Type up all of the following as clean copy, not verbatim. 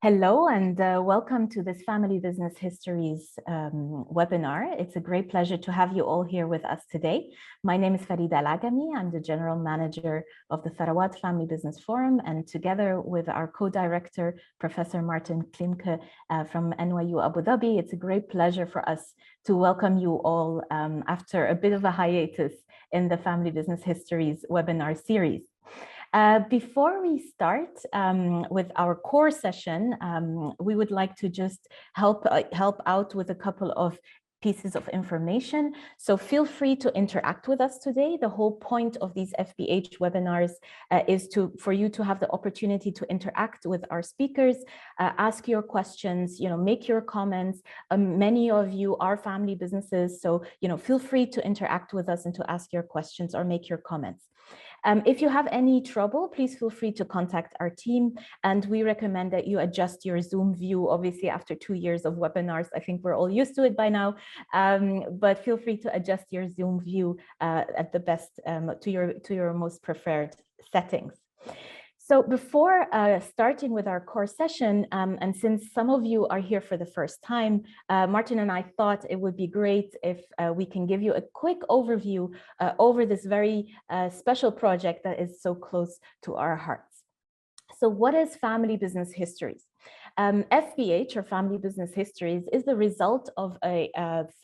Hello and welcome to this Family Business Histories webinar. It's a great pleasure to have you all here with us today. My name is Farida Al-Agami. I'm the General Manager of the Tharawat Family Business Forum, and together with our co-director, Professor Martin Klimke from NYU Abu Dhabi, it's a great pleasure for us to welcome you all after a bit of a hiatus in the Family Business Histories webinar series. Before we start with our core session, we would like to just help out with a couple of pieces of information. So feel free to interact with us today. The whole point of these FBH webinars is for you to have the opportunity to interact with our speakers, ask your questions, make your comments. Many of you are family businesses, so feel free to interact with us and to ask your questions or make your comments. If you have any trouble, please feel free to contact our team, and we recommend that you adjust your Zoom view. Obviously, after 2 years of webinars, I think we're all used to it by now, but feel free to adjust your Zoom view at the best to your most preferred settings. So before starting with our core session, and since some of you are here for the first time, Martin and I thought it would be great if we can give you a quick overview over this very special project that is so close to our hearts. So what is Family Business Histories? FBH, or Family Business Histories, is the result of a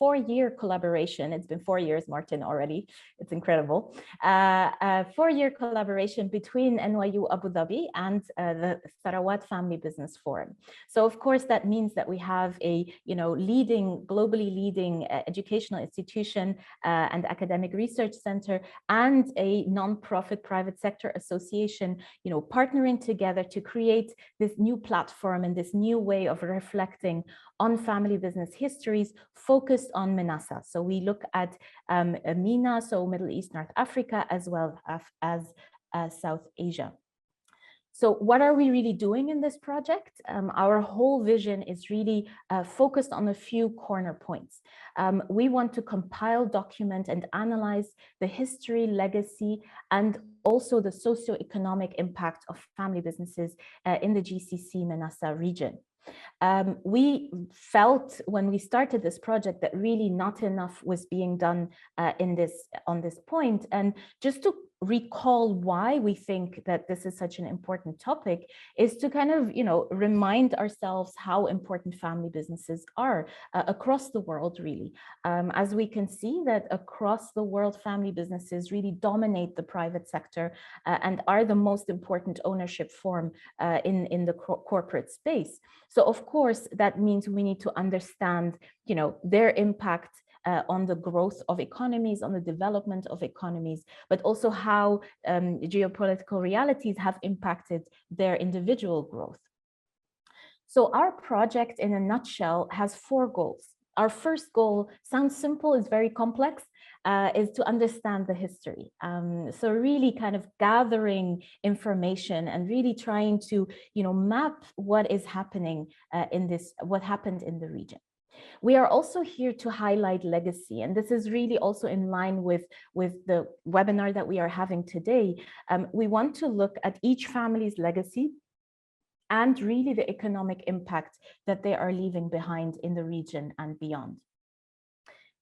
4-year collaboration. It's been 4 years, Martin, already. It's incredible. A 4-year collaboration between NYU Abu Dhabi and the Tharawat Family Business Forum. So, of course, that means that we have a globally leading educational institution and academic research center and a nonprofit private sector association, partnering together to create this new platform and this new way of reflecting on family business histories focused on MENASA. So we look at MENA, so Middle East, North Africa, as well as South Asia. So what are we really doing in this project? Our whole vision is really focused on a few corner points. We want to compile, document, and analyze the history, legacy, and also the socioeconomic impact of family businesses in the GCC MENASA region. We felt when we started this project that really not enough was being done on this point. And just to recall why we think that this is such an important topic is to kind of, remind ourselves how important family businesses are across the world, really. As we can see that across the world, family businesses really dominate the private sector and are the most important ownership form in the corporate space. So of course, that means we need to understand, their impact on the growth of economies, on the development of economies, but also how geopolitical realities have impacted their individual growth. So our project, in a nutshell, has 4 goals. Our first goal sounds simple, is very complex, is to understand the history. So really kind of gathering information and really trying to, map what is happening what happened in the region. We are also here to highlight legacy, and this is really also in line with the webinar that we are having today. We want to look at each family's legacy and really the economic impact that they are leaving behind in the region and beyond.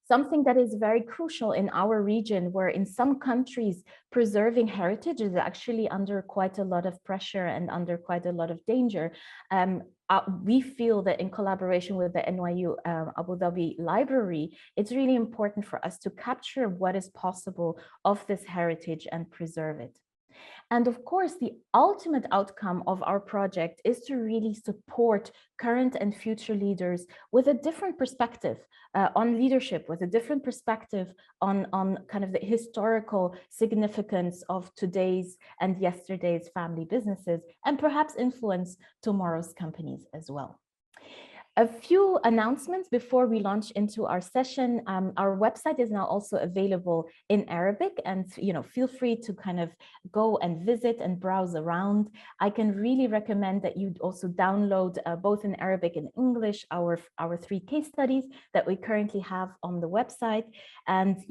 Something that is very crucial in our region, where in some countries preserving heritage is actually under quite a lot of pressure and under quite a lot of danger. We feel that in collaboration with the NYU Abu Dhabi Library, it's really important for us to capture what is possible of this heritage and preserve it. And of course, the ultimate outcome of our project is to really support current and future leaders with a different perspective on leadership, with a different perspective on kind of the historical significance of today's and yesterday's family businesses, and perhaps influence tomorrow's companies as well. A few announcements before we launch into our session. Our website is now also available in Arabic, and feel free to kind of go and visit and browse around. I can really recommend that you also download both in Arabic and English our 3 case studies that we currently have on the website. And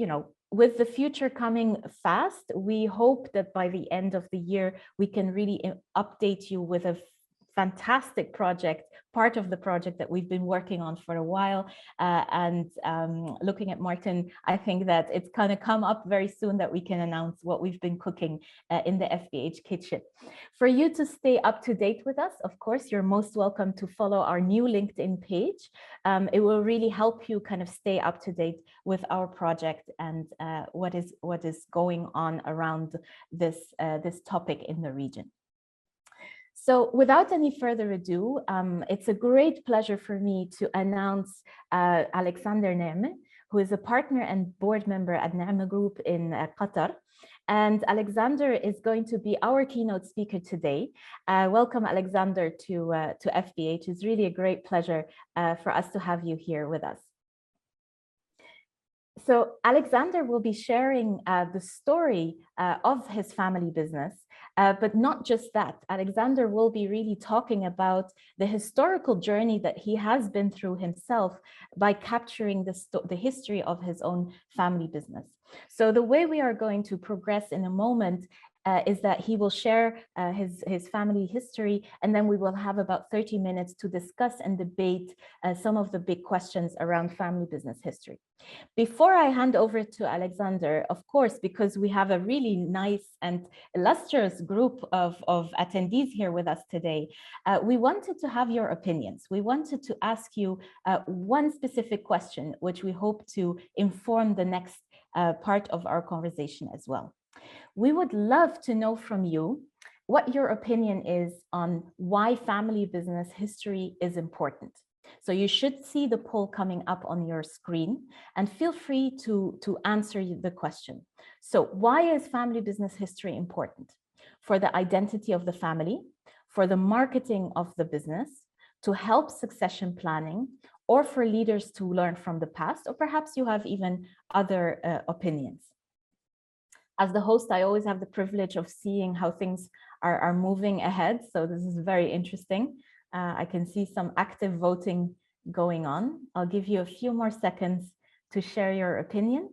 with the future coming fast, we hope that by the end of the year we can really update you with a fantastic project, part of the project that we've been working on for a while. Looking at Martin, I think that it's going to come up very soon that we can announce what we've been cooking in the FBH kitchen. For you to stay up to date with us, of course, you're most welcome to follow our new LinkedIn page. It will really help you kind of stay up to date with our project and what is going on around this topic in the region. So without any further ado, it's a great pleasure for me to announce Alexander Nehme, who is a partner and board member at Nehmeh Group in Qatar. And Alexander is going to be our keynote speaker today. Welcome, Alexander, to FBH. It's really a great pleasure for us to have you here with us. So Alexander will be sharing the story of his family business, but not just that. Alexander will be really talking about the historical journey that he has been through himself by capturing the history of his own family business. So the way we are going to progress in a moment is that he will share his family history, and then we will have about 30 minutes to discuss and debate some of the big questions around family business history. Before I hand over to Alexander, of course, because we have a really nice and illustrious group of attendees here with us today, we wanted to have your opinions. We wanted to ask you one specific question, which we hope to inform the next part of our conversation as well. We would love to know from you what your opinion is on why family business history is important. So you should see the poll coming up on your screen, and feel free to answer the question. So why is family business history important? For the identity of the family, for the marketing of the business, to help succession planning, or for leaders to learn from the past, or perhaps you have even other opinions. As the host, I always have the privilege of seeing how things are moving ahead. So this is very interesting. I can see some active voting going on. I'll give you a few more seconds to share your opinion.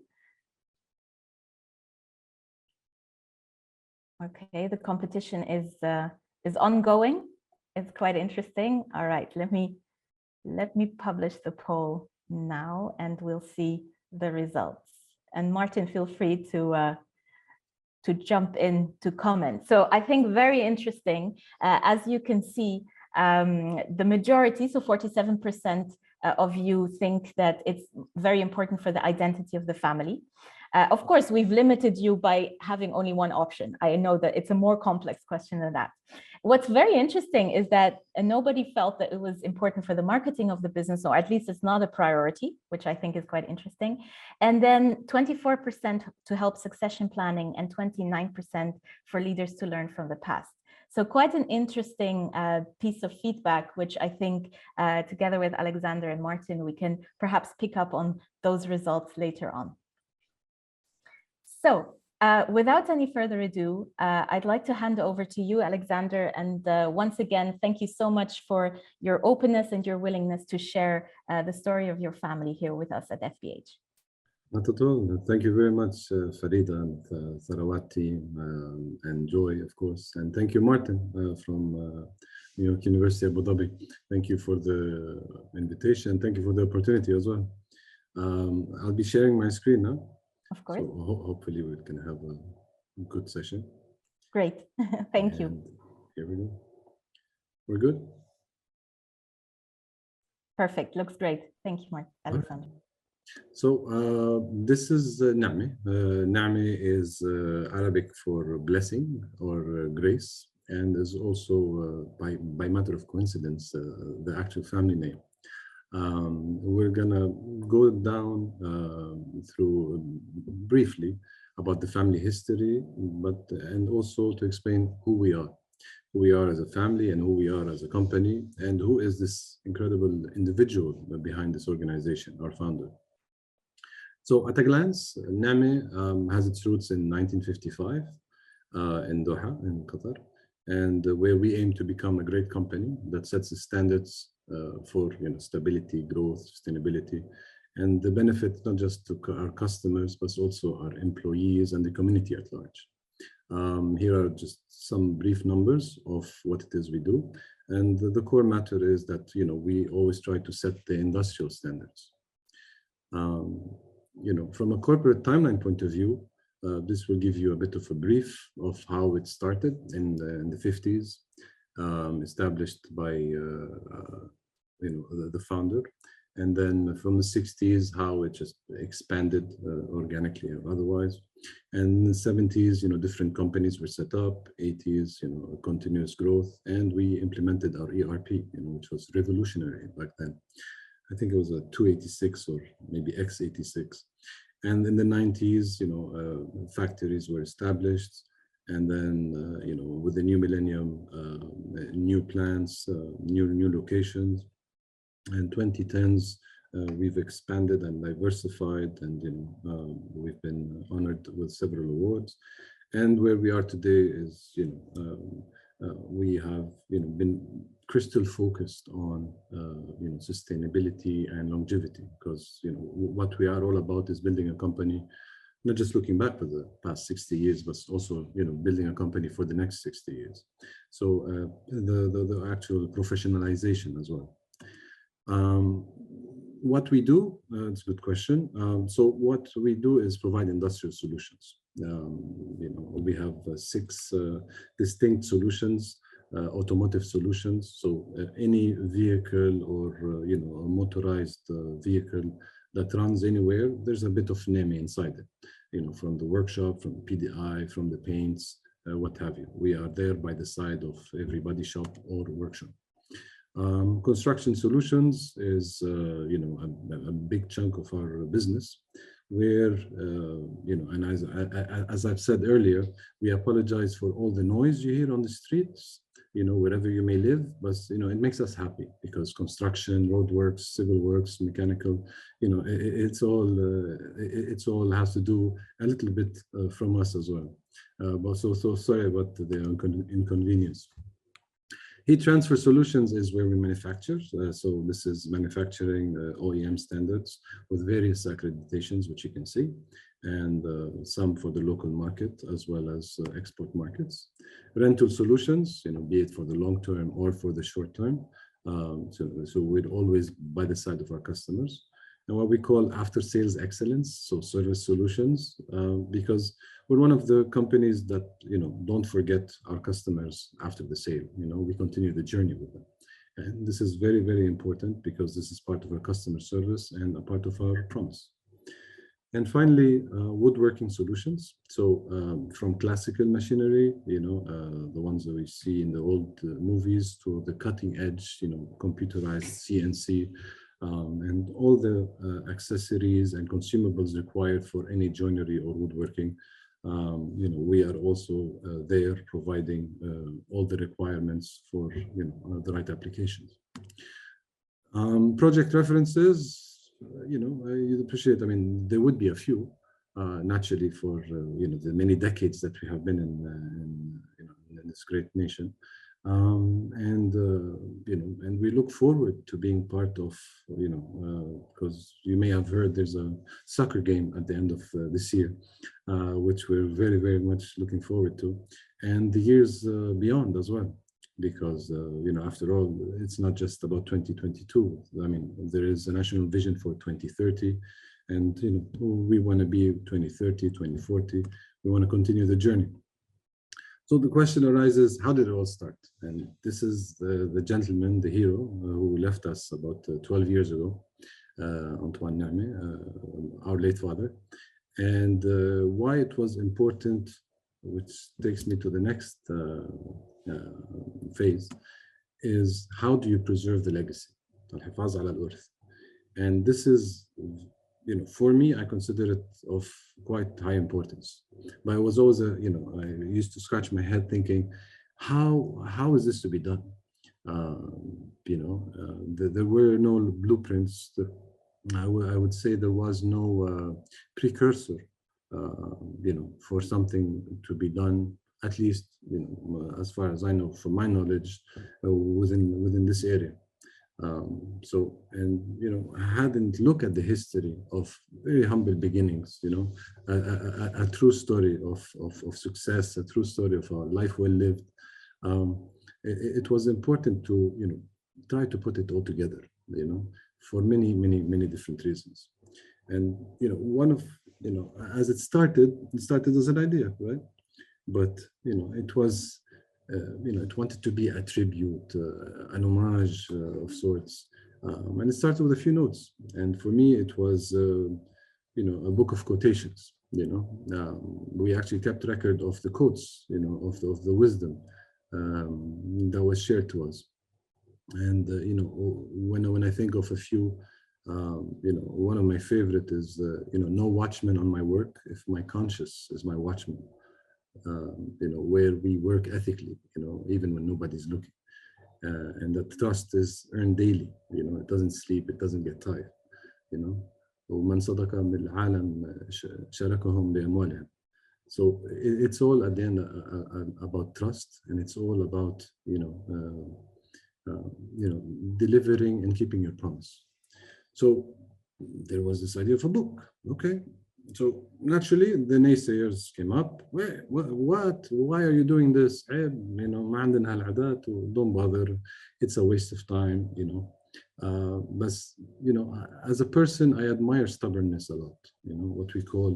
Okay, the competition is ongoing. It's quite interesting. All right, let me publish the poll now, and we'll see the results. And Martin, feel free to jump in to comment. So I think very interesting, as you can see, the majority, so 47% of you think that it's very important for the identity of the family. Of course, we've limited you by having only one option. I know that it's a more complex question than that. What's very interesting is that nobody felt that it was important for the marketing of the business, or at least it's not a priority, which I think is quite interesting. And then 24% to help succession planning, and 29% for leaders to learn from the past. So quite an interesting piece of feedback, which I think together with Alexander and Martin, we can perhaps pick up on those results later on. So without any further ado, I'd like to hand over to you, Alexander. And once again, thank you so much for your openness and your willingness to share the story of your family here with us at FBH. Not at all. Thank you very much, Farida and Sarawat team, and Joy, of course. And thank you, Martin, from New York University, Abu Dhabi. Thank you for the invitation. Thank you for the opportunity as well. I'll be sharing my screen now. Of course. So hopefully we can have a good session. Great. Thank you. Here we go. We're good? Perfect. Looks great. Thank you, Alexander. So this is Nehmeh. Nehmeh is Arabic for blessing or grace, and is also, by matter of coincidence, the actual family name. We're gonna go down through briefly about the family history, and also to explain who we are as a family, and who we are as a company, and who is this incredible individual behind this organization, our founder. So at a glance, Nehmeh has its roots in 1955 in Doha, in Qatar, and where we aim to become a great company that sets the standards for stability, growth, sustainability, and the benefit not just to our customers, but also our employees and the community at large. Here are just some brief numbers of what it is we do. And the core matter is that, we always try to set the industrial standards. From a corporate timeline point of view, this will give you a bit of a brief of how it started in the 50s, established by the founder. And then from the 60s, how it just expanded organically or otherwise. And in the 70s, different companies were set up, 80s, continuous growth. And we implemented our ERP, which was revolutionary back then. I think it was a 286 or maybe X86. And in the 90s, factories were established. And then, with the new millennium, new plants, new locations. And 2010s, we've expanded and diversified, and we've been honored with several awards. And where we are today is, we have been crystal focused on sustainability and longevity, because what we are all about is building a company, not just looking back for the past 60 years, but also building a company for the next 60 years. So the actual professionalization as well. What we do, it's a good question. So what we do is provide industrial solutions. We have 6 distinct solutions, automotive solutions. So any vehicle or a motorized vehicle that runs anywhere, there's a bit of Nehmeh inside it. From the workshop, from the PDI, from the paints, what have you. We are there by the side of every body shop or workshop. Construction solutions is, a big chunk of our business, where, and as I've said earlier, we apologize for all the noise you hear on the streets, wherever you may live, but, it makes us happy, because construction, roadworks, civil works, mechanical, it's all has to do a little bit from us as well. But so sorry about the inconvenience. Heat transfer solutions is where we manufacture. So this is manufacturing OEM standards with various accreditations, which you can see, and some for the local market as well as export markets. Rental solutions, be it for the long term or for the short term. So we're always by the side of our customers. And what we call after sales excellence, so service solutions, because we're one of the companies that, don't forget our customers after the sale. We continue the journey with them. And this is very, very important, because this is part of our customer service and a part of our promise. And finally, woodworking solutions. So from classical machinery, the ones that we see in the old movies, to the cutting edge, computerized CNC, and all the accessories and consumables required for any joinery or woodworking. We are also there providing all the requirements for the right applications. Project references, you'd appreciate. I mean, there would be a few, naturally, for the many decades that we have been in this great nation. And we look forward to being part of, because you may have heard there's a soccer game at the end of this year, which we're very, very much looking forward to, and the years beyond as well, because, after all, it's not just about 2022. I mean, there is a national vision for 2030, and, we want to be 2030, 2040. We want to continue the journey. So the question arises, how did it all start? And this is the gentleman, the hero, who left us about 12 years ago, Antoine Nehme, our late father. And why it was important, which takes me to the next phase, is how do you preserve the legacy? And this is, for me, I consider it of quite high importance. But I was always, I used to scratch my head thinking, how is this to be done? There were no blueprints. I would say there was no precursor, for something to be done, at least, as far as I know, from my knowledge, within this area. I hadn't looked at the history of very humble beginnings, a true story of success, a true story of a life well lived. it was important to, try to put it all together, for many different reasons. And, one of, as it started as an idea, right? But, it was, it wanted to be a tribute, an homage of sorts. And it started with a few notes. And for me, it was, a book of quotations. We actually kept record of the quotes, of the wisdom that was shared to us. And when I think of a few, one of my favorite is no watchman on my work if my conscience is my watchman. Where we work ethically, even when nobody's looking, and that trust is earned daily. It doesn't sleep, it doesn't get tired. ومن صدق بالعالم شاركهم بأموالهم. So it's all at the end about trust, and it's all about delivering and keeping your promise. So there was this idea of a book. Okay, so naturally the naysayers came up. What? Why are you doing this? ما عندنا هالعادات, don't bother. It's a waste of time. But as a person, I admire stubbornness a lot. What we call,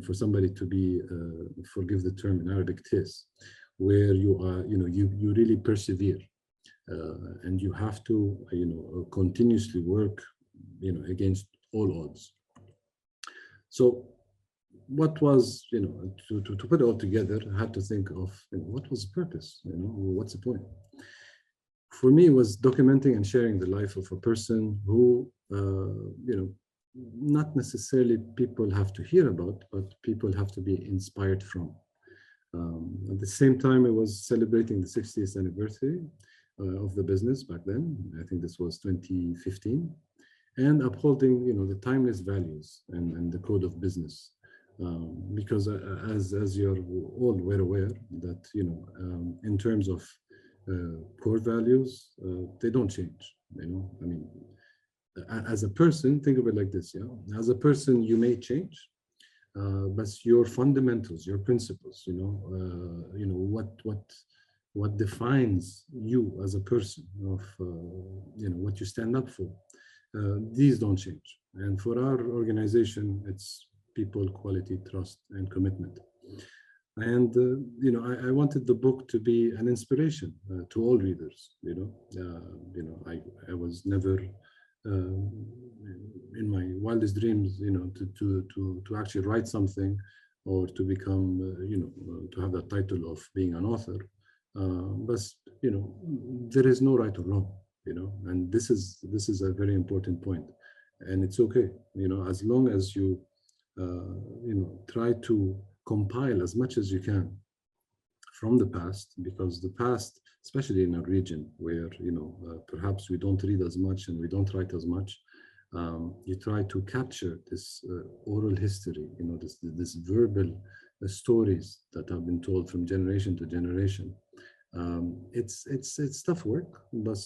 for somebody to be, forgive the term in Arabic, tis, where you are, you really persevere, and you have to, continuously work, against all odds. So, what was, to put it all together, I had to think of, what was the purpose? What's the point? For me, it was documenting and sharing the life of a person who, not necessarily people have to hear about, but people have to be inspired from. At the same time, it was celebrating the 60th anniversary of the business back then. I think this was 2015, and upholding, the timeless values and the code of business. Because as you're all well aware that, in terms of core values, they don't change. As a person, think of it like this. As a person, you may change, but your fundamentals, your principles, what defines you as a person, of what you stand up for, these don't change. And for our organization, it's people, quality, trust, and commitment. And I wanted the book to be an inspiration to all readers. I was never in my wildest dreams, to actually write something or to become, to have the title of being an author. But there is no right or wrong, and this is a very important point, and it's okay, as long as you try to compile as much as you can from the past, because the past, especially in our region where perhaps we don't read as much and we don't write as much, you try to capture this oral history, this verbal stories that have been told from generation to generation. It's tough work, but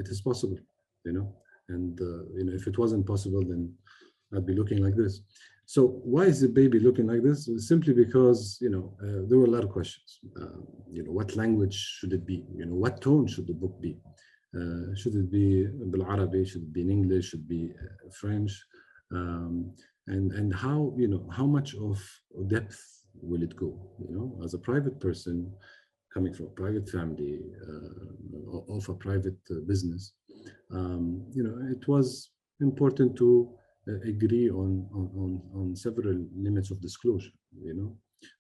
it is possible, and if it wasn't possible, then I'd be looking like this. So why is the baby looking like this? Simply because, there were a lot of questions. What language should it be? What tone should the book be? Should it be Bil Arabi? Should it be in English? Should it be French? And how much of depth will it go? As a private person coming from a private family, of a private business, it was important to agree on several limits of disclosure,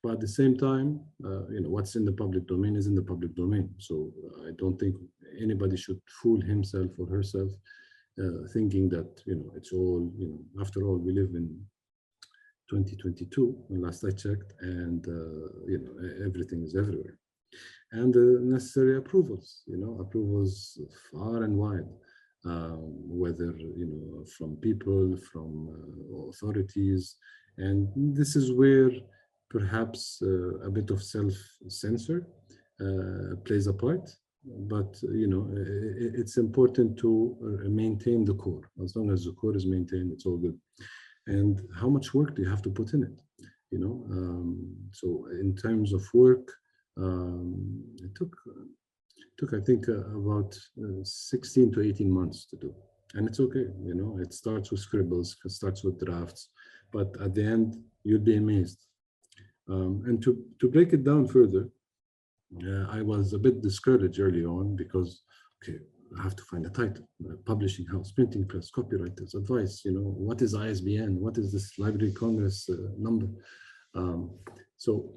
but at the same time, what's in the public domain is in the public domain. So I don't think anybody should fool himself or herself, thinking that, it's all, after all, we live in 2022, when last I checked, and, everything is everywhere. And the necessary approvals, approvals far and wide. Whether from people, from authorities, and this is where perhaps a bit of self-censor plays a part. But it's important to maintain the core. As long as the core is maintained, it's all good. And how much work do you have to put in it? So in terms of work, It took I think about 16 to 18 months to do, and it's okay. It starts with scribbles, it starts with drafts, but at the end you'd be amazed. And to break it down further, I was a bit discouraged early on because, okay, I have to find a title, publishing house, printing press, copywriters, advice, what is ISBN, what is this Library Congress number? So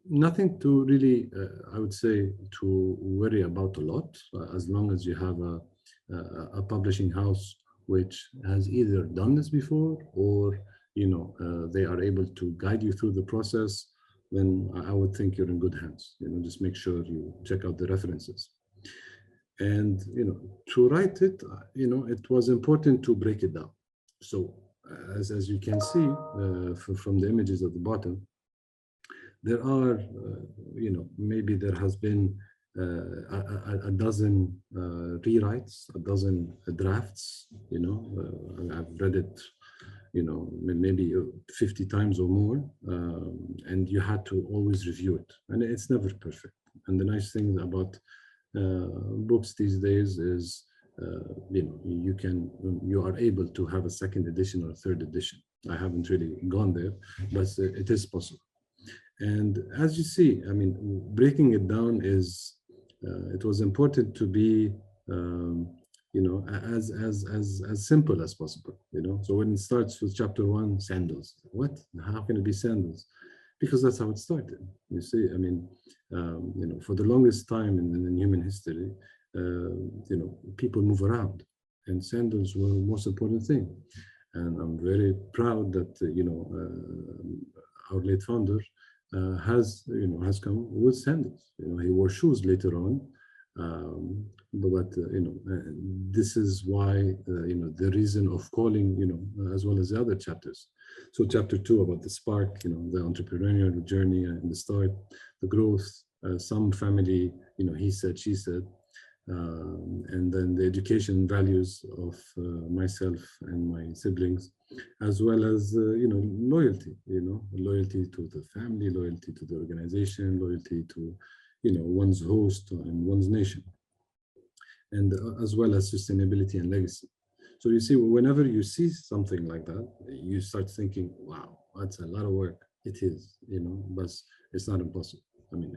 nothing to really, I would say, to worry about a lot, as long as you have a publishing house which has either done this before or, they are able to guide you through the process. Then I would think you're in good hands. Just make sure you check out the references. And, to write it, it was important to break it down. So as you can see from the images at the bottom, there are, maybe there has been a dozen rewrites, a dozen drafts, I've read it, maybe 50 times or more, and you had to always review it, and it's never perfect. And the nice thing about books these days is, you are able to have a second edition or a third edition. I haven't really gone there, but it is possible. And as you see, I mean, breaking it down is, it was important to be, as simple as possible, So when it starts with chapter 1, sandals, what? How can it be sandals? Because that's how it started. You see, I mean, for the longest time in human history, people move around, and sandals were the most important thing. And I'm very proud that our late founder has come with sandals. He wore shoes later on. But this is why the reason of calling, as well as the other chapters. So chapter 2 about the spark, the entrepreneurial journey and the start, the growth, some family, he said, she said, and then the education values of myself and my siblings, as well as loyalty, loyalty to the family, loyalty to the organization, loyalty to one's host and one's nation, and as well as sustainability and legacy. So you see, whenever you see something like that, you start thinking, wow, that's a lot of work. It is, but it's not impossible. I mean,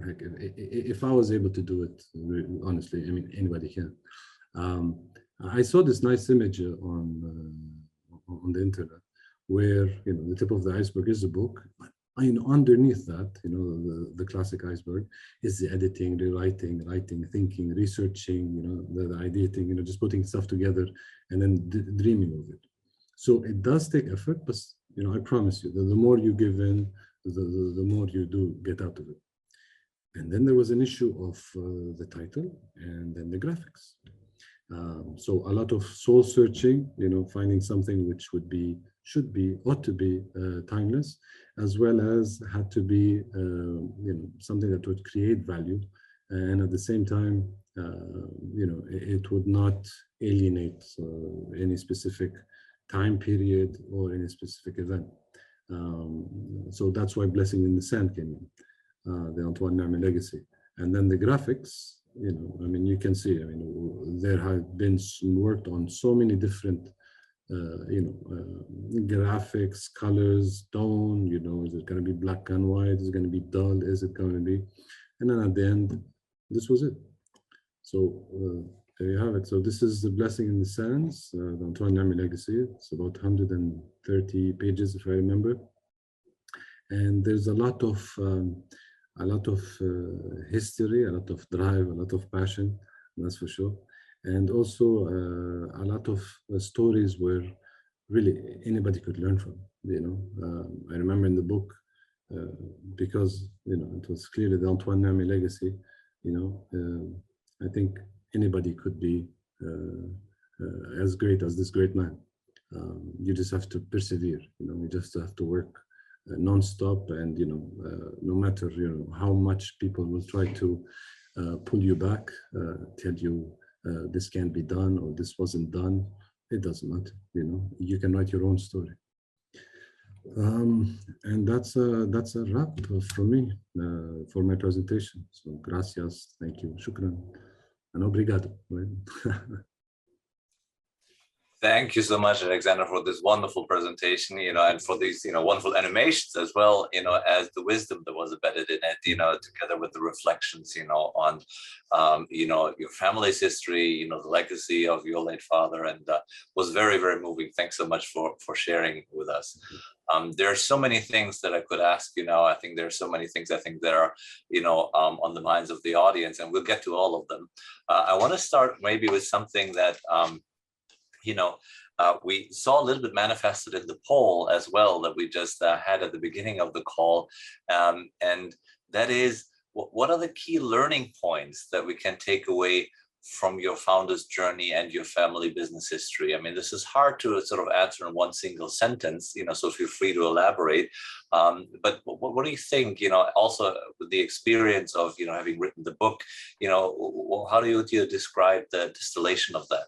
heck, if I was able to do it, honestly, I mean, anybody can. I saw this nice image on the internet where, the tip of the iceberg is the book. Underneath that, the classic iceberg is the editing, rewriting, writing, thinking, researching, the idea thing, just putting stuff together and then dreaming of it. So it does take effort, but I promise you that the more you give in, the more you do get out of it. And then there was an issue of the title and then the graphics. So a lot of soul searching, finding something which ought to be timeless, as well as had to be, something that would create value, and at the same time, it would not alienate any specific time period or any specific event. So that's why Blessing in the Sand came in, the Antoine Nehme legacy, and then the graphics. I mean, you can see, there have been worked on so many different, graphics, colors, tone, is it going to be black and white? Is it going to be dull? Is it going to be, and then at the end, this was it. So there you have it. So this is the Blessing in the Sands, the Antoine Nehme legacy. It's about 130 pages, if I remember. And there's a lot of history, a lot of drive, a lot of passion, that's for sure. And also a lot of stories where really anybody could learn from, I remember in the book, because, it was clearly the Antoine Nehme legacy, I think anybody could be as great as this great man. You just have to persevere, you just have to work non-stop, and no matter how much people will try to pull you back, tell you this can't be done or this wasn't done, it doesn't matter. You can write your own story. And that's a wrap from me for my presentation. So gracias, thank you, shukran, and obrigado. Right? Thank you so much, Alexander, for this wonderful presentation, and for these, wonderful animations as well, as the wisdom that was embedded in it, together with the reflections, on, your family's history, the legacy of your late father, and was very, very moving. Thanks so much for sharing with us. There are so many things that I could ask you now. I think there are so many things I think that are, on the minds of the audience, and we'll get to all of them. I want to start maybe with something that, we saw a little bit manifested in the poll as well that we just had at the beginning of the call. And that is, what are the key learning points that we can take away from your founder's journey and your family business history? I mean, this is hard to sort of answer in one single sentence, so feel free to elaborate. But what do you think, also with the experience of, having written the book, how do you describe the distillation of that?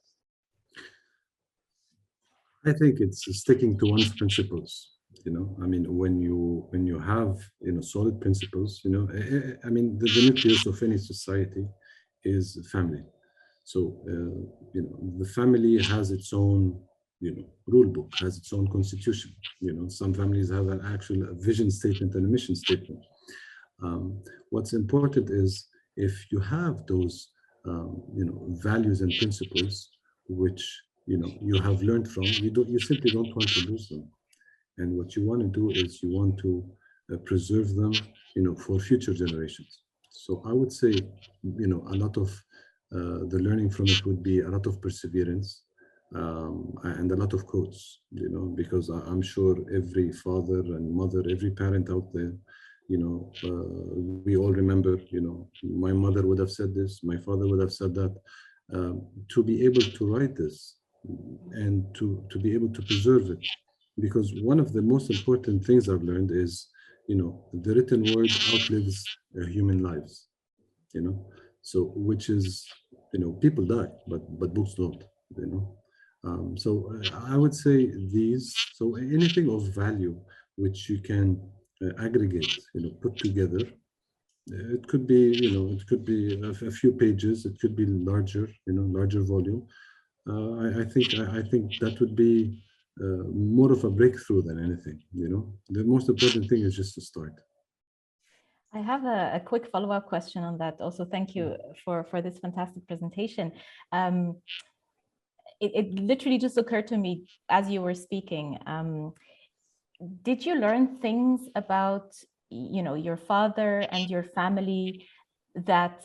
I think it's sticking to one's principles. I mean, when you have solid principles, I mean, the nucleus of any society is family. So the family has its own rule book, has its own constitution. Some families have an actual vision statement and a mission statement. What's important is if you have those values and principles which you have learned from, you simply don't want to lose them. And what you want to do is you want to preserve them, for future generations. So I would say, a lot of the learning from it would be a lot of perseverance, and a lot of quotes, because I'm sure every father and mother, every parent out there, we all remember, my mother would have said this, my father would have said that. To be able to write this and to be able to preserve it, because one of the most important things I've learned is, the written word outlives human lives, so which is, people die, but books don't, so I would say these, so anything of value which you can aggregate, put together. It could be, it could be a few pages. It could be larger, larger volume. I think that would be more of a breakthrough than anything. The most important thing is just to start. I have a quick follow-up question on that. Also, thank you for this fantastic presentation. It literally just occurred to me as you were speaking. Did you learn things about your father and your family that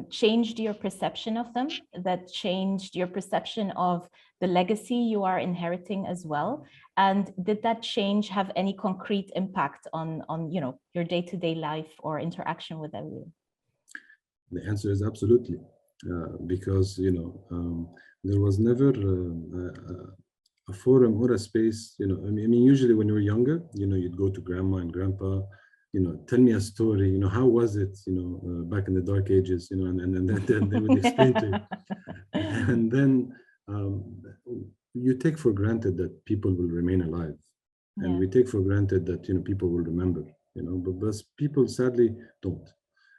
changed your perception of them, that changed your perception of the legacy you are inheriting as well? And did that change have any concrete impact on your day-to-day life or interaction with everyone? The answer is absolutely, because there was never a forum or a space. I mean, usually when you were younger, you'd go to grandma and grandpa, tell me a story, how was it, back in the dark ages, and then they would explain to you. And then you take for granted that people will remain alive. And we take for granted that, people will remember, but people sadly don't.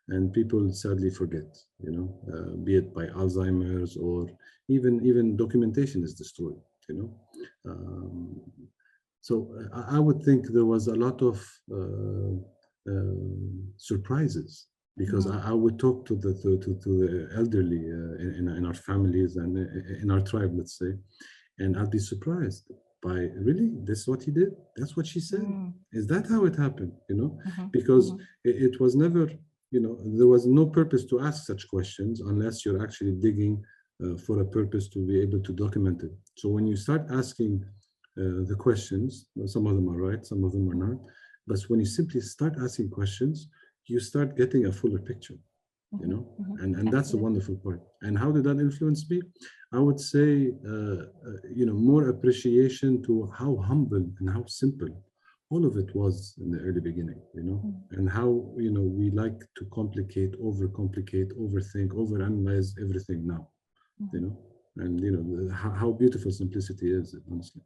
And people sadly forget, be it by Alzheimer's or even documentation is destroyed, So I would think there was a lot of surprises, because I would talk to the elderly in our families and in our tribe, let's say, and I'd be surprised by, really, this is what he did? That's what she said? Is that how it happened? Because it was never, there was no purpose to ask such questions unless you're actually digging for a purpose to be able to document it. So when you start asking the questions, some of them are right, some of them are not, but when you simply start asking questions, you start getting a fuller picture, and that's a wonderful part. And how did that influence me? I would say, more appreciation to how humble and how simple all of it was in the early beginning, and how, we like to complicate, overcomplicate, overthink, overanalyze everything now, and how beautiful simplicity is, honestly.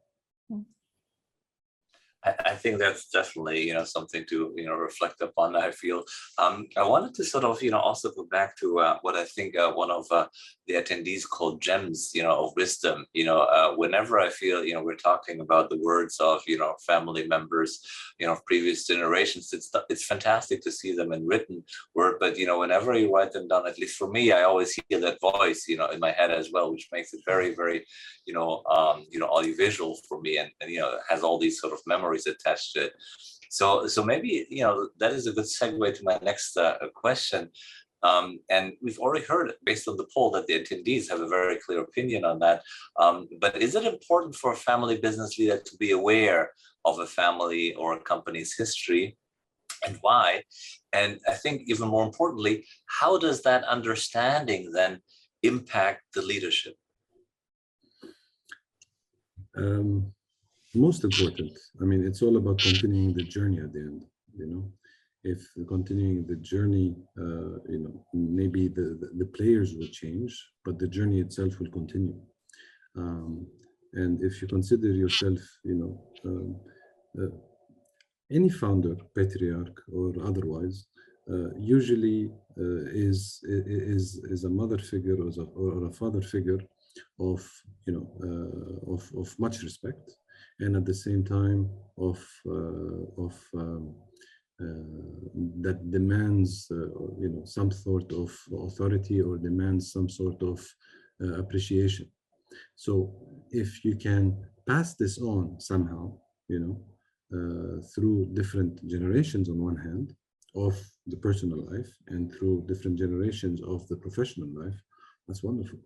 I think that's definitely, something to, reflect upon, I feel. I wanted to sort of, also go back to what I think one of the attendees called gems, of wisdom. Whenever I feel, we're talking about the words of, family members, of previous generations, it's fantastic to see them in written word, but, whenever you write them down, at least for me, I always hear that voice, in my head as well, which makes it very, very, audiovisual for me, and has all these sort of memories attached to it. So maybe, that is a good segue to my next question. And we've already heard, based on the poll, that the attendees have a very clear opinion on that. But is it important for a family business leader to be aware of a family or a company's history, and why? And I think even more importantly, how does that understanding then impact the leadership? Most important. I mean, it's all about continuing the journey at the end. If continuing the journey, maybe the players will change, but the journey itself will continue. And if you consider yourself, any founder, patriarch or otherwise, usually is a mother figure or a father figure of much respect, and at the same time that demands some sort of authority, or demands some sort of appreciation. So if you can pass this on somehow, through different generations on one hand of the personal life, and through different generations of the professional life, that's wonderful.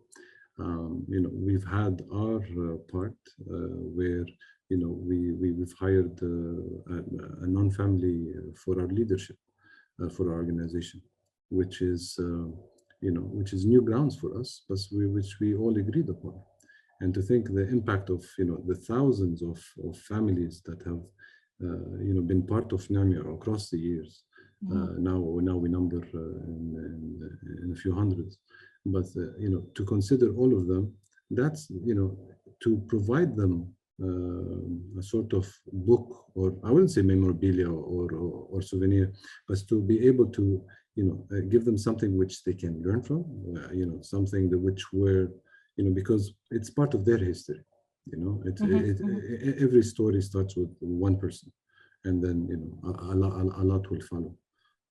We've had our part where we've hired a non-family for our leadership for our organization, which is new grounds for us, but which we all agreed upon. And to think the impact of the thousands of families that have been part of Nehmeh across the years. Now we number in a few hundreds, but to consider all of them, that's to provide them a sort of book, or I wouldn't say memorabilia or souvenir, but to be able to give them something which they can learn from, something which were because it's part of their history. Every story starts with one person, and then a lot will follow.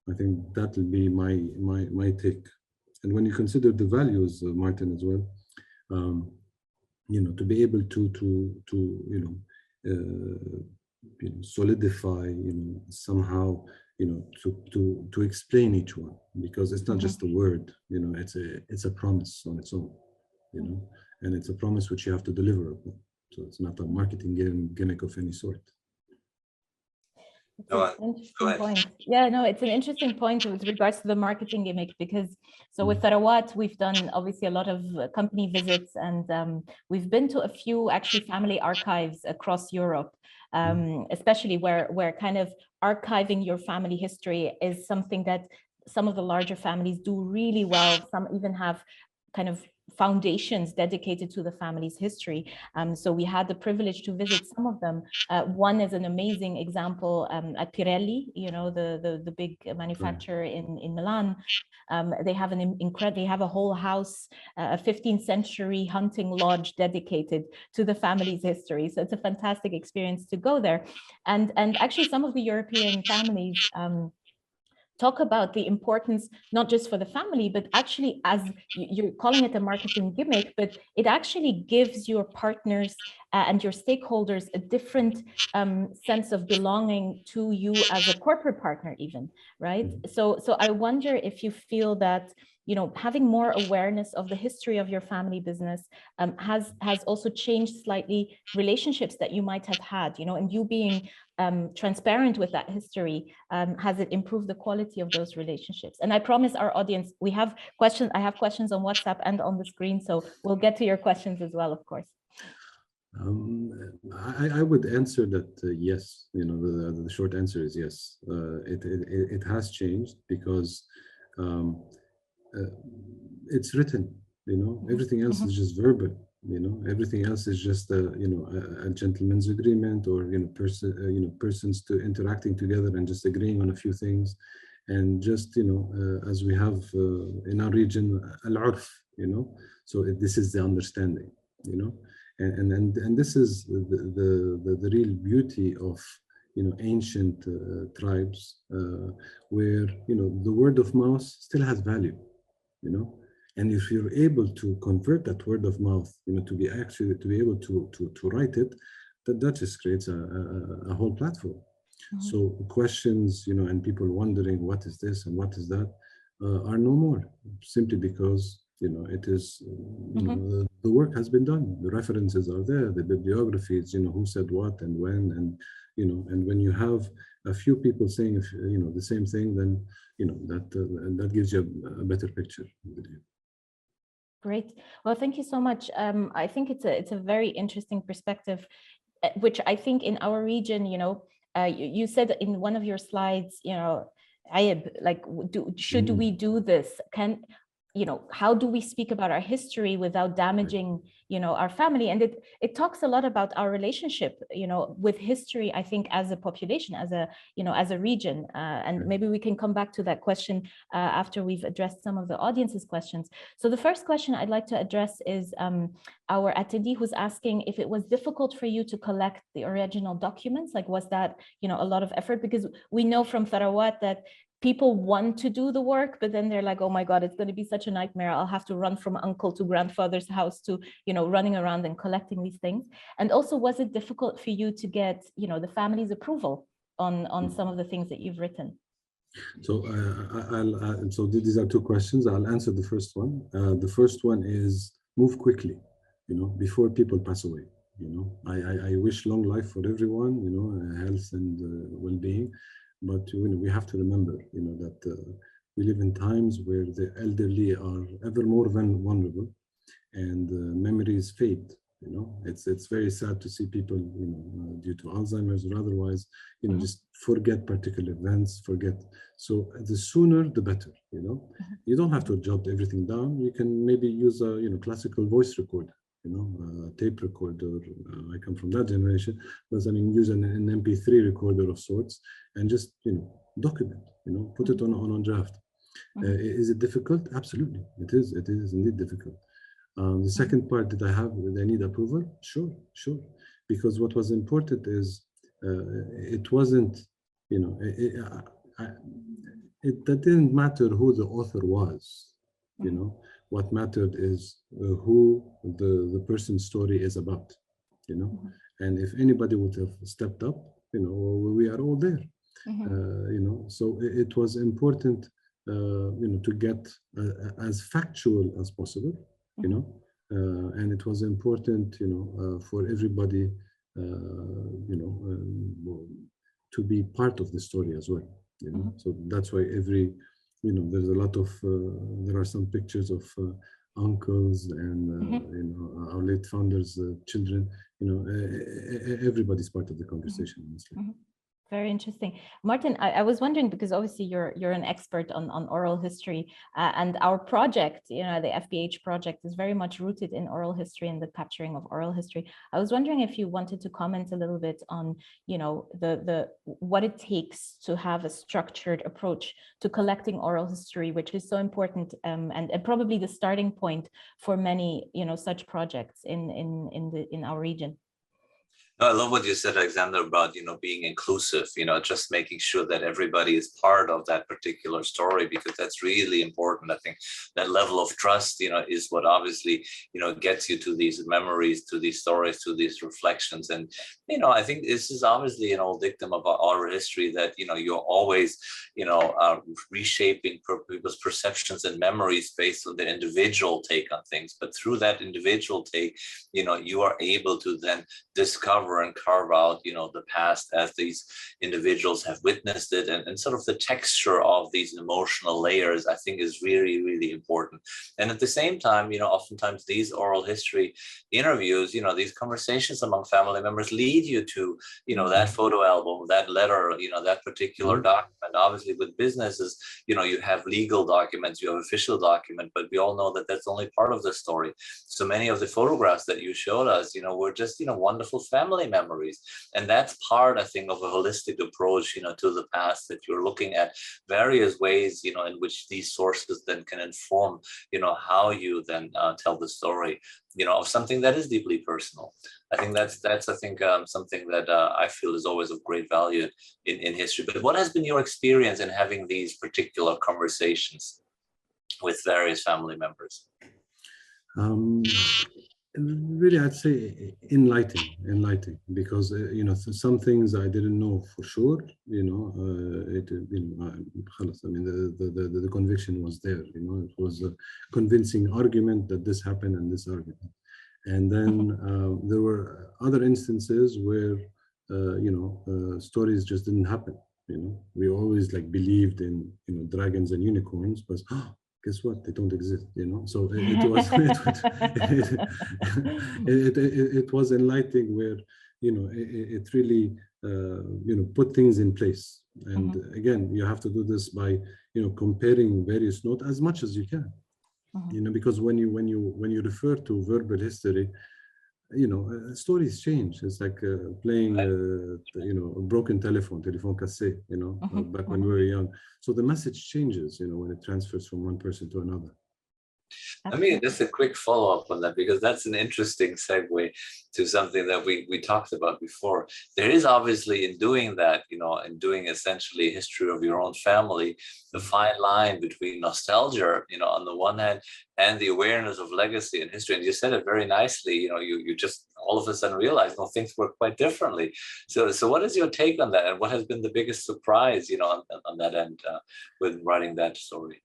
I think that will be my take. And when you consider the values, Martin, as well, to be able to solidify, somehow, to explain each one, because it's not just a word, it's a promise on its own, and it's a promise which you have to deliver upon. So it's not a marketing gimmick of any sort. Interesting point. Yeah, no, it's an interesting point with regards to the marketing gimmick, because with Tharawat, we've done obviously a lot of company visits, and we've been to a few actually family archives across Europe, especially where kind of archiving your family history is something that some of the larger families do really well. Some even have kind of foundations dedicated to the family's history. So we had the privilege to visit some of them. One is an amazing example at Pirelli, the big manufacturer in Milan. They have they have a whole house, a 15th century hunting lodge dedicated to the family's history. So it's a fantastic experience to go there. And actually some of the European families talk about the importance, not just for the family, but actually, as you're calling it a marketing gimmick, but it actually gives your partners and your stakeholders a different sense of belonging to you as a corporate partner even, right? So I wonder if you feel that, having more awareness of the history of your family business has also changed slightly relationships that you might have had, and you being transparent with that history, has it improved the quality of those relationships? And I promise our audience, I have questions on WhatsApp and on the screen, so we'll get to your questions as well, of course. I would answer that yes. The short answer is yes. It has changed because it's written. Everything else is just verbal. Everything else is just a gentleman's agreement, or persons to interacting together and just agreeing on a few things, and just as we have in our region al-urf, so this is the understanding, and this is the real beauty of ancient tribes, where the word of mouth still has value, and if you're able to convert that word of mouth, to be able to write it, that just creates a whole platform. Mm-hmm. So questions, and people wondering what is this and what is that, are no more, simply because it is mm-hmm. The work has been done. The references are there, the bibliographies, who said what and when, and and when you have a few people saying the same thing, then that gives you a better picture. Great. Well, thank you so much. I think it's a very interesting perspective, which I think in our region, you said in one of your slides, Ayib, like, should we do this? How do we speak about our history without damaging, our family? And it talks a lot about our relationship, with history, I think, as a population, as a region. And maybe we can come back to that question after we've addressed some of the audience's questions. So the first question I'd like to address is our attendee, who's asking if it was difficult for you to collect the original documents. Like, was that, a lot of effort? Because we know from Tharawat that people want to do the work, but then they're like, oh my God, it's going to be such a nightmare. I'll have to run from uncle to grandfather's house to, running around and collecting these things. And also, was it difficult for you to get, the family's approval on some of the things that you've written? So, so these are two questions. I'll answer the first one. The first one is move quickly, before people pass away. I wish long life for everyone, health and well-being. But we have to remember, that we live in times where the elderly are ever more vulnerable, and memories fade. It's very sad to see people, due to Alzheimer's or otherwise, just forget particular events, So the sooner, the better. You don't have to jot everything down. You can maybe use a classical voice recorder. Tape recorder. I come from that generation, but use an MP3 recorder of sorts, and just document. Put it on draft. Is it difficult? Absolutely, it is. It is indeed difficult. The second part, did I need approval? Sure, because what was important is it wasn't, that didn't matter who the author was. What mattered is who the person's story is about, and if anybody would have stepped up, we are all there, so it was important, to get as factual as possible, and it was important, for everybody, to be part of the story as well, so that's why there's a lot of, there are some pictures of uncles and, our late founders' children, everybody's part of the conversation, honestly. Very interesting. Martin, I was wondering, because obviously you're an expert on oral history, and our project, the FBH project, is very much rooted in oral history and the capturing of oral history. I was wondering if you wanted to comment a little bit on, what it takes to have a structured approach to collecting oral history, which is so important, and probably the starting point for many, such projects in our region. No, I love what you said, Alexander, about, being inclusive, just making sure that everybody is part of that particular story, because that's really important. I think that level of trust, is what obviously, gets you to these memories, to these stories, to these reflections. And, I think this is obviously an old dictum of our history that, you're always, reshaping people's perceptions and memories based on the individual take on things. But through that individual take, you are able to then discover uncover and carve out, the past as these individuals have witnessed it, and sort of the texture of these emotional layers, I think, is really, really important. And at the same time, oftentimes these oral history interviews, these conversations among family members lead you to, that photo album, that letter, that particular document. Obviously, with businesses, you have legal documents, you have official document, but we all know that that's only part of the story. So many of the photographs that you showed us, were just, wonderful family memories. And that's part, I think, of a holistic approach, to the past, that you're looking at various ways, in which these sources then can inform, how you then tell the story, of something that is deeply personal. I think that's I think something that I feel is always of great value in history. But what has been your experience in having these particular conversations with various family members? Really, I'd say enlightening, because some things I didn't know for sure. I mean, the conviction was there. It was a convincing argument that this happened and this argument. And then there were other instances where stories just didn't happen. We always believed in dragons and unicorns, but guess what? They don't exist. So it was enlightening, where it really put things in place. And again, you have to do this by comparing various notes as much as you can. Because when you refer to verbal history, stories change. It's like playing a broken telephone cassette, back when we were young. So the message changes, when it transfers from one person to another. I mean, just a quick follow-up on that, because that's an interesting segue to something that we talked about before. There is obviously, in doing that, in doing essentially a history of your own family, the fine line between nostalgia, on the one hand, and the awareness of legacy and history. And you said it very nicely. You just all of a sudden realize, things work quite differently. So what is your take on that, and what has been the biggest surprise, on that end with writing that story?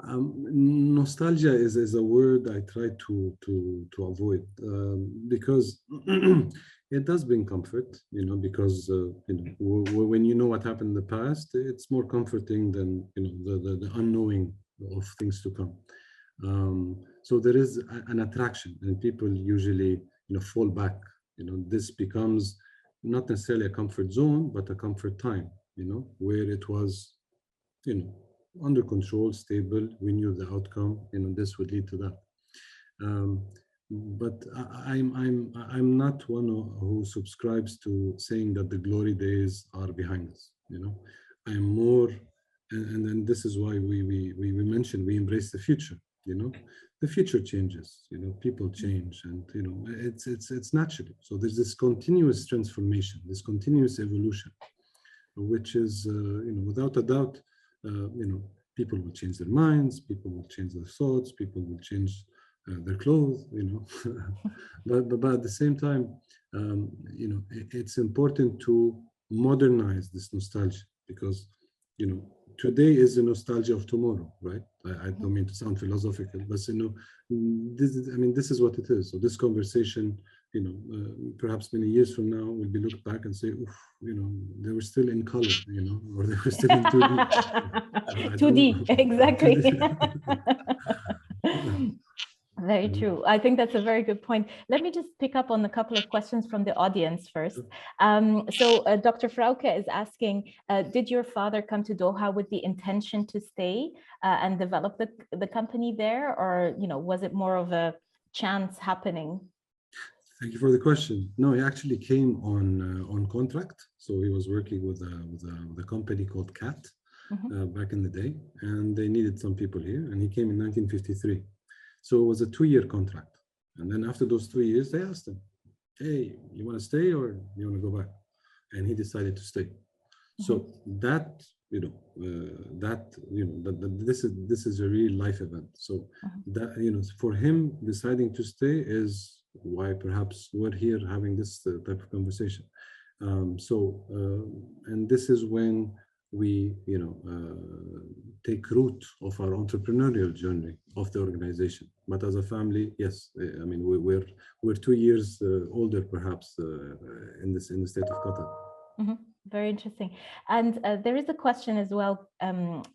Nostalgia is a word I try to avoid, because it does bring comfort, because when you know what happened in the past, it's more comforting than the unknowing of things to come. So there is an attraction, and people usually fall back. This becomes not necessarily a comfort zone, but a comfort time, where it was under control, stable. We knew the outcome. This would lead to that. But I'm not one who subscribes to saying that the glory days are behind us. I am more, and this is why we mentioned we embrace the future. The future changes. People change, and it's natural. So there's this continuous transformation, this continuous evolution, which is without a doubt. People will change their minds, people will change their thoughts, people will change their clothes, but at the same time, it's important to modernize this nostalgia, because, today is the nostalgia of tomorrow, right? I don't mean to sound philosophical, but this is what it is. So this conversation, perhaps many years from now, will be looked back and say, oof, they were still in color, or they were still in 2D. 2D, exactly. Very true. I think that's a very good point. Let me just pick up on a couple of questions from the audience first. So Dr. Frauke is asking, did your father come to Doha with the intention to stay and develop the company there, or was it more of a chance happening? Thank you for the question. No, he actually came on contract. So he was working with a company called CAT back in the day, and they needed some people here, and he came in 1953. So it was a 2-year contract. And then after those 2 years, they asked him, hey, you want to stay or you want to go back? And he decided to stay. So that, this is a real life event. So that, for him, deciding to stay is why perhaps we're here having this type of conversation. And this is when we, take root of our entrepreneurial journey of the organization. But as a family, yes, I mean, we're 2 years older, perhaps, in the state of Qatar. Mm-hmm. Very interesting. And there is a question as well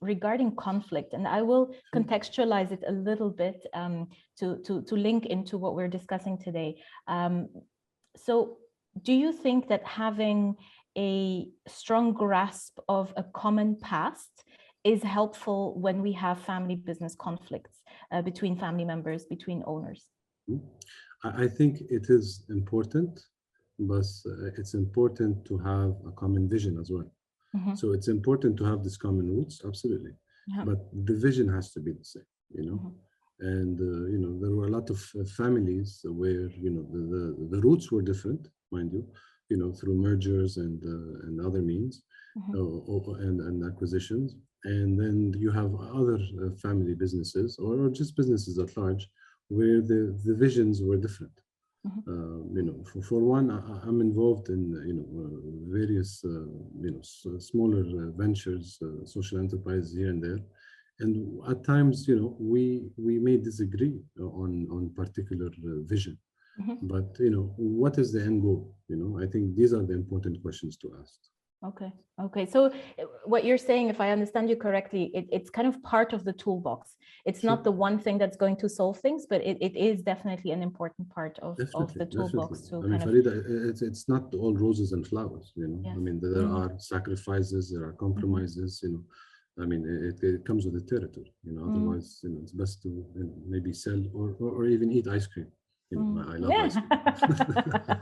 regarding conflict, and I will contextualize it a little bit to link into what we're discussing today. So do you think that having a strong grasp of a common past is helpful when we have family business conflicts between family members, between owners? I think it is important, but it's important to have a common vision as well. Mm-hmm. So it's important to have this common roots, absolutely. Yeah. But the vision has to be the same, Mm-hmm. And, there were a lot of families where, the roots were different, mind you, through mergers and other means, Mm-hmm. and acquisitions. And then you have other family businesses or just businesses at large where the visions were different. Mm-hmm. For one, I'm involved in, various, smaller ventures, social enterprises here and there. And at times, we may disagree on particular vision. Mm-hmm. But, what is the end goal? I think these are the important questions to ask. Okay. So what you're saying, if I understand you correctly, it's kind of part of the toolbox. It's not the one thing that's going to solve things, but it is definitely an important part of the toolbox. Definitely. I mean, Farida, it's not all roses and flowers, Yes. I mean, there are sacrifices, there are compromises, I mean, it comes with the territory, otherwise, it's best to maybe sell or even eat ice cream. I love ice cream.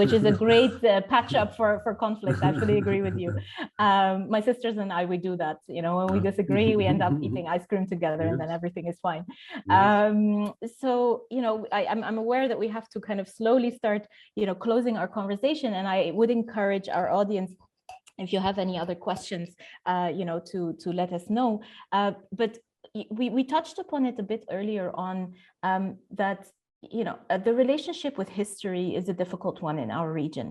which is a great patch up for conflict. I fully agree with you. My sisters and I, we do that. When we disagree, we end up eating ice cream together, and then everything is fine. So I'm aware that we have to kind of slowly start closing our conversation, and I would encourage our audience, if you have any other questions, to let us know. But we touched upon it a bit earlier on, that the relationship with history is a difficult one in our region.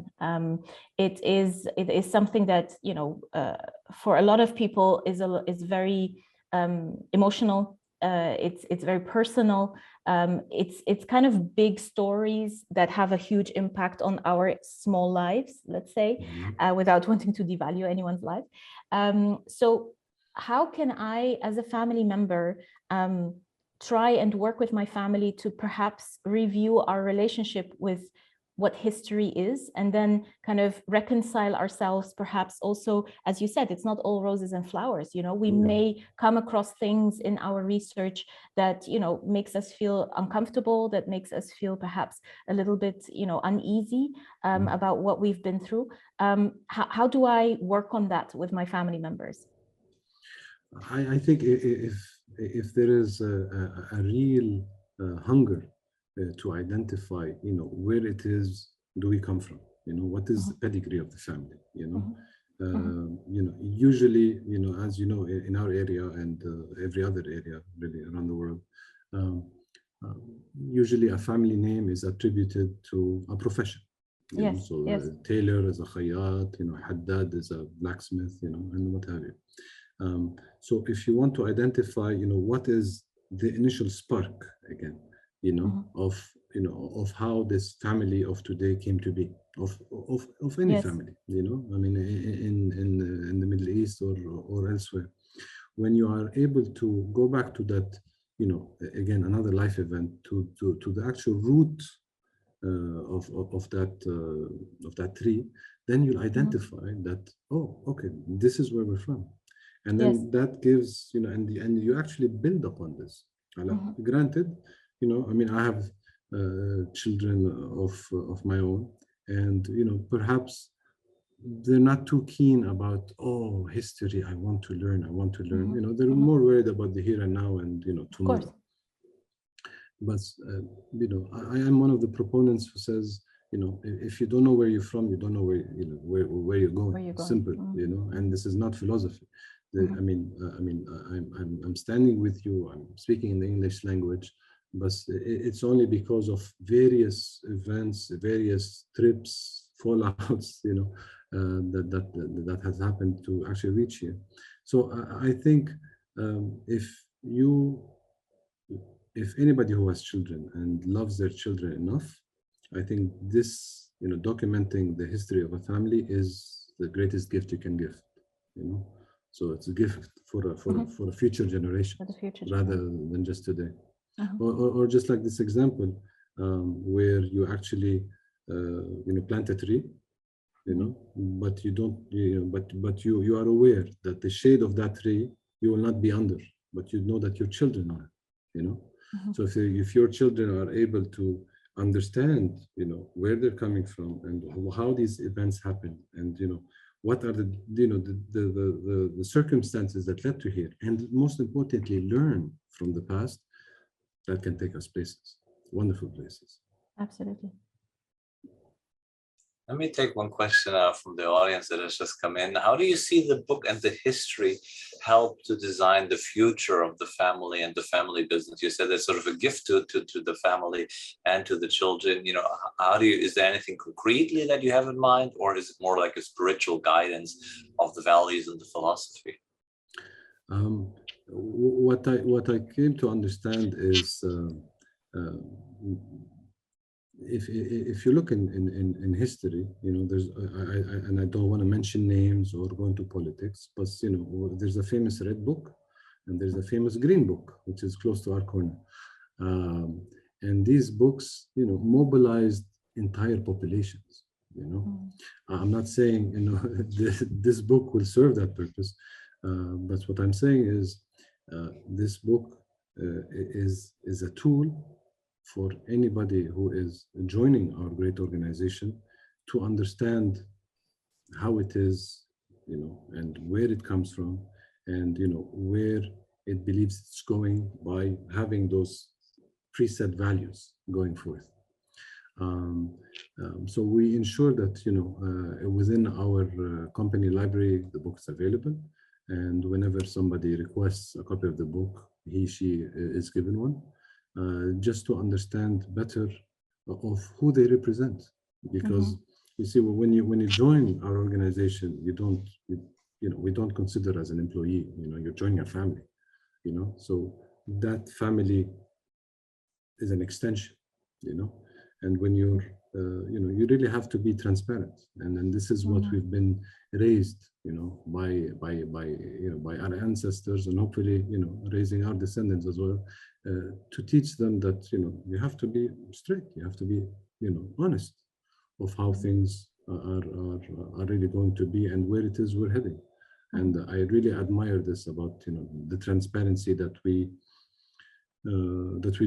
It is something that for a lot of people is very emotional. It's very personal. It's kind of big stories that have a huge impact on our small lives, let's say, without wanting to devalue anyone's life. So how can I, as a family member, try and work with my family to perhaps review our relationship with what history is, and then kind of reconcile ourselves, perhaps also, as you said, it's not all roses and flowers. We may come across things in our research that makes us feel uncomfortable, that makes us feel perhaps a little bit uneasy about what we've been through. How do I work on that with my family members? I think if there is a real hunger to identify, where it is do we come from, what is the pedigree of the family, usually, as you know, in our area and every other area really around the world, usually a family name is attributed to a profession. Yes. So tailor is a khayyat, haddad is a blacksmith, and what have you. So if you want to identify, what is the initial spark again, of how this family of today came to be, of any family, I mean, in the Middle East or elsewhere, when you are able to go back to that, again, another life event, to the actual root of that tree, then you'll identify that, oh, okay, this is where we're from. And then that gives, and you actually build upon this. Granted, I mean, I have children of my own, and perhaps they're not too keen about, oh, history, I want to learn. They're more worried about the here and now and tomorrow. Of course. But I am one of the proponents who says, if you don't know where you're from, you don't know where you're going. Simple, and this is not philosophy. I mean, I'm standing with you. I'm speaking in the English language, but it's only because of various events, various trips, fallouts, that has happened to actually reach here. So I think if anybody who has children and loves their children enough, I think this, documenting the history of a family is the greatest gift you can give, So it's a gift for a future generation, rather than just today. Or just like this example, where you actually, plant a tree, but you don't, but you are aware that the shade of that tree, you will not be under, but you know that your children are, So if your children are able to understand, where they're coming from and how these events happen, and what are the circumstances that led to here, and most importantly, learn from the past, that can take us places, wonderful places. Absolutely. Let me take one question from the audience that has just come in. How do you see the book and the history help to design the future of the family and the family business? You said it's sort of a gift to the family and to the children. Is there anything concretely that you have in mind, or is it more like a spiritual guidance of the values and the philosophy? What I came to understand is, if you look in history, there's and I don't want to mention names or go into politics, but there's a famous red book and there's a famous green book, which is close to our corner, and these books, mobilized entire populations. I'm not saying this book will serve that purpose, but what I'm saying is this book is a tool for anybody who is joining our great organization to understand how it is, and where it comes from, and where it believes it's going, by having those preset values going forth. So we ensure that within our company library, the book is available, and whenever somebody requests a copy of the book, she is given one. Just to understand better of who they represent, because you see, when you join our organization, we don't consider as an employee. You're joining a family. So that family is an extension. And when you're you really have to be transparent, and this is what we've been raised, by our ancestors, and hopefully raising our descendants as well, to teach them that you have to be straight, you have to be honest of how things are really going to be and where it is we're heading. And I really admire this about the transparency that we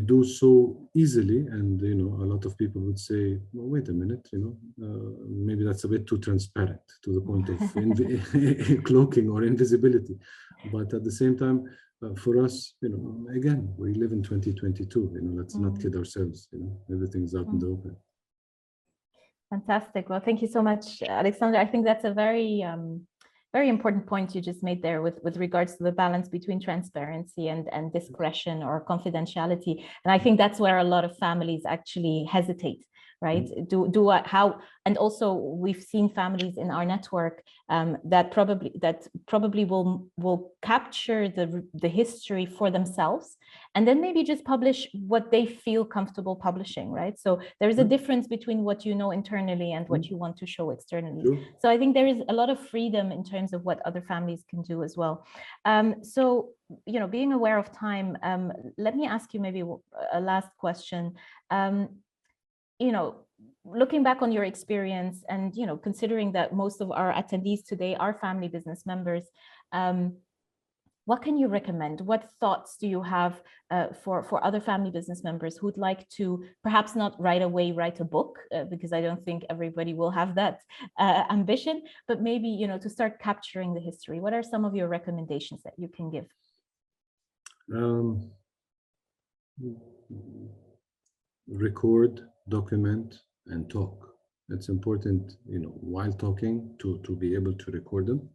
do so easily. And a lot of people would say, well, wait a minute, maybe that's a bit too transparent, to the point of cloaking or invisibility. But at the same time, for us, again, we live in 2022. Let's not kid ourselves. Everything's out in the open. Fantastic. Well, thank you so much, Alexander. I think that's a very important point you just made there with regards to the balance between transparency and discretion or confidentiality. And I think that's where a lot of families actually hesitate, right? How, and also we've seen families in our network that probably will capture the history for themselves, and then maybe just publish what they feel comfortable publishing, right? So there is a difference between what you know internally and what you want to show externally. So I think there is a lot of freedom in terms of what other families can do as well. So being aware of time, let me ask you maybe a last question. Looking back on your experience, and considering that most of our attendees today are family business members, what can you recommend? What thoughts do you have for other family business members who'd like to perhaps not right away write a book, because I don't think everybody will have that ambition, but maybe to start capturing the history? What are some of your recommendations that you can give? Record, document, and talk. It's important, while talking, to be able to record them.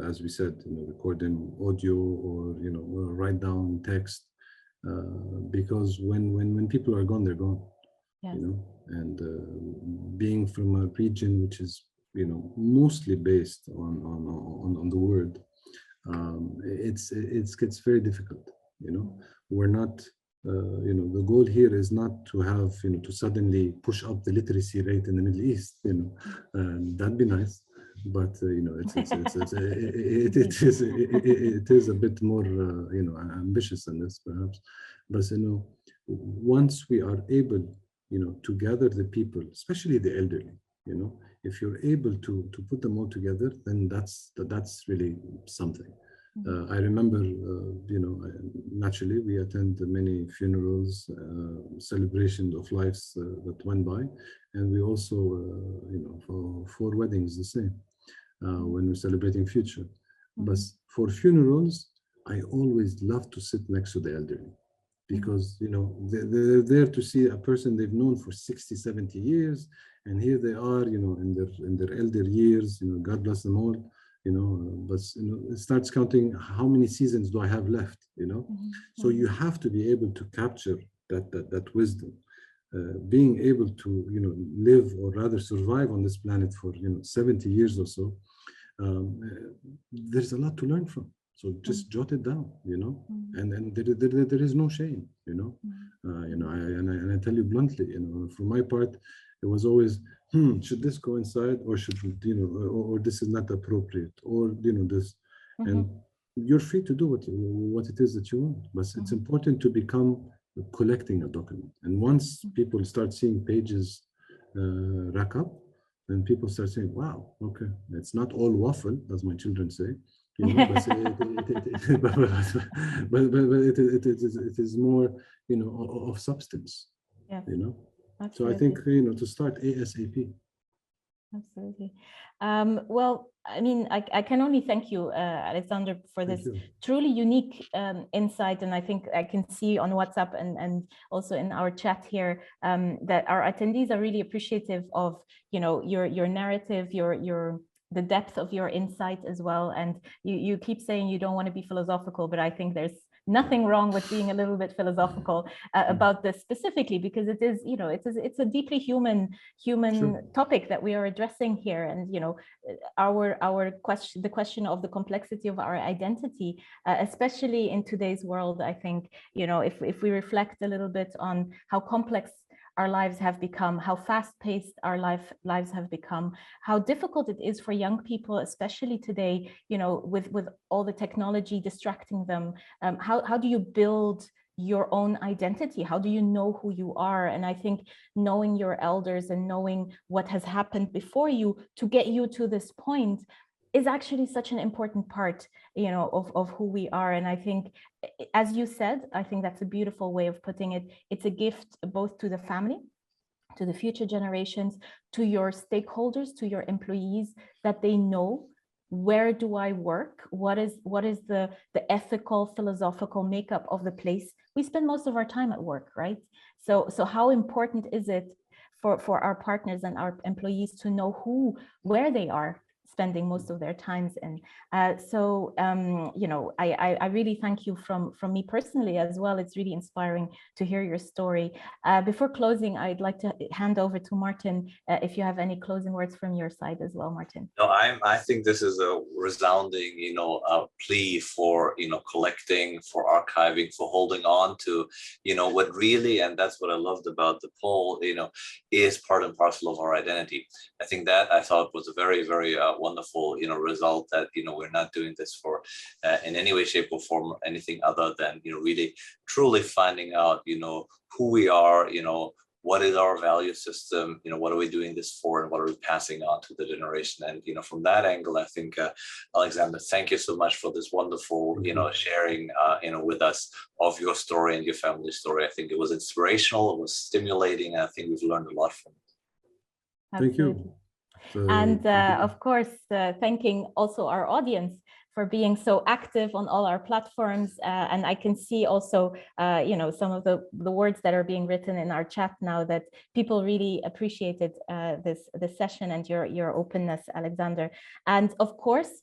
As we said, record them audio, or write down text, because when people are gone, they're gone. Yes. you know, and being from a region which is, you know, mostly based on the word, it gets very difficult, you know. We're not, you know, the goal here is not to have, you know, to suddenly push up the literacy rate in the Middle East, you know, that'd be nice, but you know, it is a bit more, you know, ambitious than this perhaps, but you know, once we are able, you know, to gather the people, especially the elderly, you know, if you're able to put them all together, then that's really something. I remember, you know, naturally we attend many funerals, celebrations of lives that went by, and we also, you know, for weddings the same, when we're celebrating future. But for funerals, I always love to sit next to the elderly, because, you know, they're there to see a person they've known for 60, 70 years, and here they are, you know, in their elder years, you know, God bless them all, you know, but you know, it starts counting how many seasons do I have left, you know. So you have to be able to capture that wisdom, being able to, you know, live or rather survive on this planet for, you know, 70 years or so. There's a lot to learn from. So just jot it down, you know, and there is no shame, you know. You know, I tell you bluntly, you know, for my part, it was always, should this go inside, or should, you know, or this is not appropriate, or, you know, this, and you're free to do what it is that you want, but it's important to become collecting a document. And once people start seeing pages rack up, then people start saying, wow, okay, it's not all waffle, as my children say, you know, but it is more, you know, of substance, yes, you know. absolutely. So I think, you know, to start ASAP. Absolutely. Well, I mean, I can only thank you, Alexander, for this truly unique insight. And I think I can see on WhatsApp and also in our chat here that our attendees are really appreciative of, you know, your narrative, the depth of your insight as well. And you keep saying you don't want to be philosophical, but I think there's nothing wrong with being a little bit philosophical about this specifically, because it is, you know, it's a deeply human topic that we are addressing here. And, you know, our question, the question of the complexity of our identity, especially in today's world, I think, you know, if we reflect a little bit on how complex our lives have become, how fast-paced our lives have become, how difficult it is for young people, especially today, you know, with all the technology distracting them. How do you build your own identity? How do you know who you are? And I think knowing your elders and knowing what has happened before you to get you to this point is actually such an important part, you know, of who we are. And I think, as you said, I think that's a beautiful way of putting it. It's a gift both to the family, to the future generations, to your stakeholders, to your employees, that they know, where do I work? What is the ethical, philosophical makeup of the place? We spend most of our time at work, right? So how important is it for our partners and our employees to know where they are spending most of their times in? You know, I really thank you from me personally as well. It's really inspiring to hear your story. Before closing, I'd like to hand over to Martin, if you have any closing words from your side as well, Martin. No, I think this is a resounding, you know, plea for, you know, collecting, for archiving, for holding on to, you know, what really, and that's what I loved about the poll, you know, is part and parcel of our identity. I think that I thought was a very, very wonderful, you know, result, that, you know, we're not doing this for in any way, shape, or form anything other than, you know, really truly finding out, you know, who we are, you know, what is our value system, you know, what are we doing this for, and what are we passing on to the generation? And, you know, from that angle, I think, Alexander, thank you so much for this wonderful, you know, sharing, you know, with us of your story and your family story. I think it was inspirational, it was stimulating, and I think we've learned a lot from it. Absolutely. Thank you. And of course, thanking also our audience for being so active on all our platforms. And I can see also, some of the words that are being written in our chat now, that people really appreciated this session and your openness, Alexander. And of course,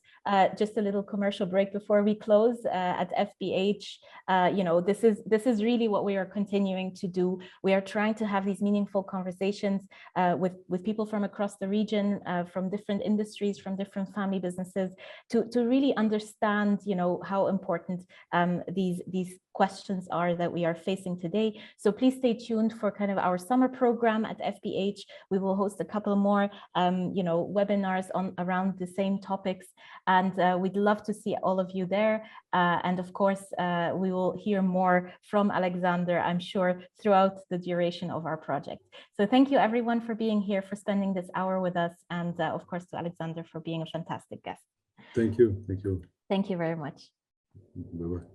just a little commercial break before we close. At FBH, this is really what we are continuing to do. We are trying to have these meaningful conversations with people from across the region, from different industries, from different family businesses, to really understand, how important these questions are that we are facing today. So please stay tuned for kind of our summer program at FBH. We will host a couple more, webinars around the same topics, and we'd love to see all of you there. And of course, we will hear more from Alexander, I'm sure, throughout the duration of our project. So thank you everyone for being here, for spending this hour with us, and of course to Alexander for being a fantastic guest. Thank you. Thank you. Thank you very much. Bye-bye.